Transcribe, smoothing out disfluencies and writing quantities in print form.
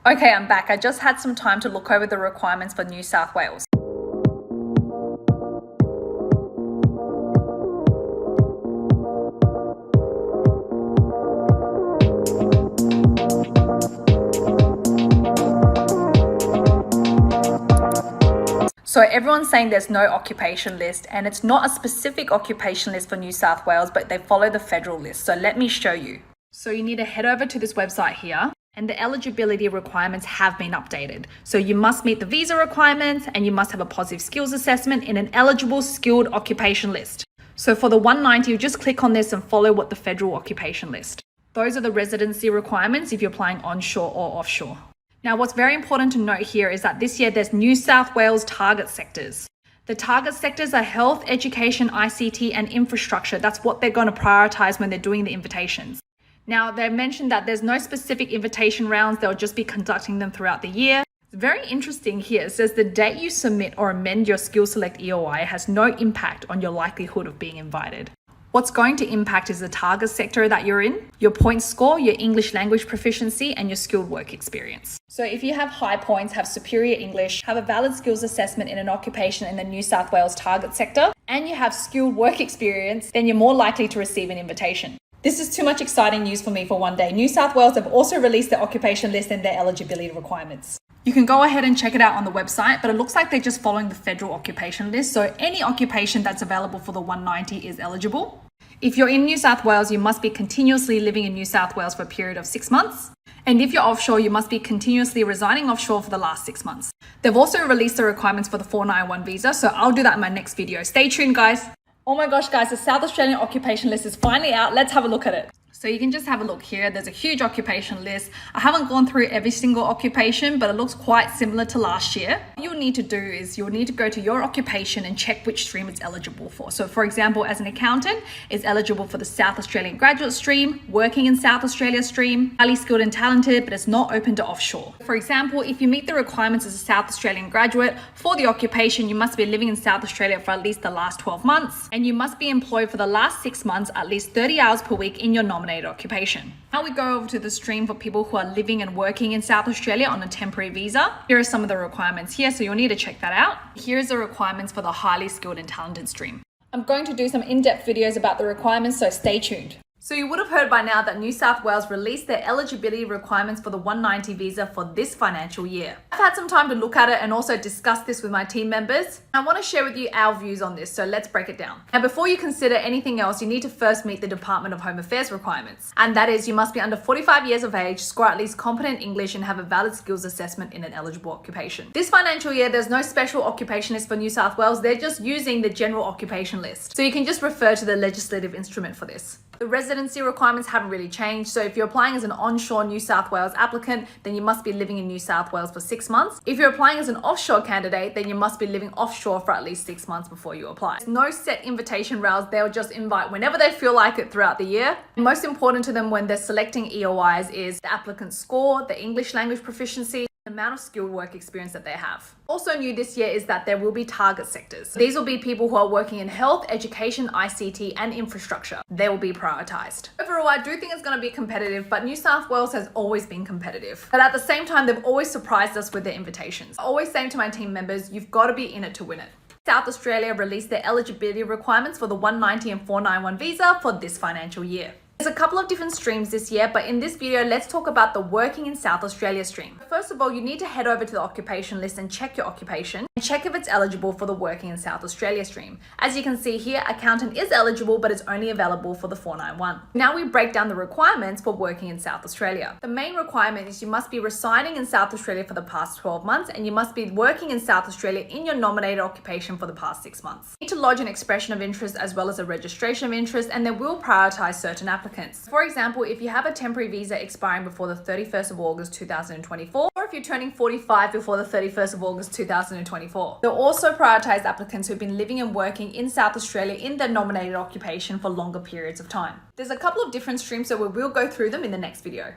Okay, I'm back. I just had some time to look over the requirements for New South Wales. So everyone's saying there's no occupation list, and it's not a specific occupation list for New South Wales, but they follow the federal list. So let me show you. So you need to head over to this website here, and the eligibility requirements have been updated. So you must meet the visa requirements, and you must have a positive skills assessment in an eligible skilled occupation list. So for the 190, you just click on this and follow what the federal occupation list. Those are the residency requirements if you're applying onshore or offshore. Now, what's very important to note here is that this year there's New South Wales target sectors. The target sectors are health, education, ICT, and infrastructure. That's what they're going to prioritize when they're doing the invitations. Now, they mentioned that there's no specific invitation rounds. They'll just be conducting them throughout the year. It's very interesting here. It says the date you submit or amend your Skill Select EOI has no impact on your likelihood of being invited. What's going to impact is the target sector that you're in, your point score, your English language proficiency, and your skilled work experience. So if you have high points, have superior English, have a valid skills assessment in an occupation in the New South Wales target sector, and you have skilled work experience, then you're more likely to receive an invitation. This is too much exciting news for me for one day. New South Wales have also released their occupation list and their eligibility requirements. You can go ahead and check it out on the website, but it looks like they're just following the federal occupation list. So any occupation that's available for the 190 is eligible. If you're in New South Wales, you must be continuously living in New South Wales for a period of 6 months. And if you're offshore, you must be continuously residing offshore for the last 6 months. They've also released the requirements for the 491 visa, so I'll do that in my next video. Stay tuned, guys. Oh my gosh, guys, the South Australian occupation list is finally out. Let's have a look at it. So you can just have a look here. There's a huge occupation list. I haven't gone through every single occupation, but it looks quite similar to last year. What you'll need to do is you'll need to go to your occupation and check which stream it's eligible for. So for example, as an accountant, it's eligible for the South Australian graduate stream, working in South Australia stream, highly skilled and talented, but it's not open to offshore. For example, if you meet the requirements as a South Australian graduate for the occupation, you must be living in South Australia for at least the last 12 months, and you must be employed for the last 6 months, at least 30 hours per week in your nominated occupation. Now we go over to the stream for people who are living and working in South Australia on a temporary visa. Here are some of the requirements here, so you'll need to check that out. Here's the requirements for the highly skilled and talented stream. I'm going to do some in-depth videos about the requirements, so stay tuned. So you would have heard by now that New South Wales released their eligibility requirements for the 190 visa for this financial year. I've had some time to look at it and also discuss this with my team members. I want to share with you our views on this, so let's break it down. Now, before you consider anything else, you need to first meet the Department of Home Affairs requirements. And that is, you must be under 45 years of age, score at least competent English, and have a valid skills assessment in an eligible occupation. This financial year, there's no special occupation list for New South Wales. They're just using the general occupation list. So you can just refer to the legislative instrument for this. The residency requirements haven't really changed. So if you're applying as an onshore New South Wales applicant, then you must be living in New South Wales for 6 months. If you're applying as an offshore candidate, then you must be living offshore for at least 6 months before you apply. There's no set invitation rounds. They'll just invite whenever they feel like it throughout the year. And most important to them when they're selecting EOIs is the applicant's score, the English language proficiency, the amount of skilled work experience that they have. Also new this year is that there will be target sectors. These will be people who are working in health, education, ICT, and infrastructure. They will be prioritized. Overall, I do think it's going to be competitive, but New South Wales has always been competitive. But at the same time, they've always surprised us with their invitations. I always say to my team members, you've got to be in it to win it. South Australia released their eligibility requirements for the 190 and 491 visa for this financial year. There's a couple of different streams this year, but in this video, let's talk about the working in South Australia stream. First of all, you need to head over to the occupation list and check your occupation and check if it's eligible for the working in South Australia stream. As you can see here, accountant is eligible, but it's only available for the 491. Now we break down the requirements for working in South Australia. The main requirement is you must be residing in South Australia for the past 12 months, and you must be working in South Australia in your nominated occupation for the past 6 months. You need to lodge an expression of interest as well as a registration of interest, and they will prioritize certain applicants. For example, if you have a temporary visa expiring before the 31st of August 2024, or if you're turning 45 before the 31st of August 2024. They'll also prioritize applicants who've been living and working in South Australia in their nominated occupation for longer periods of time. There's a couple of different streams, so we will go through them in the next video.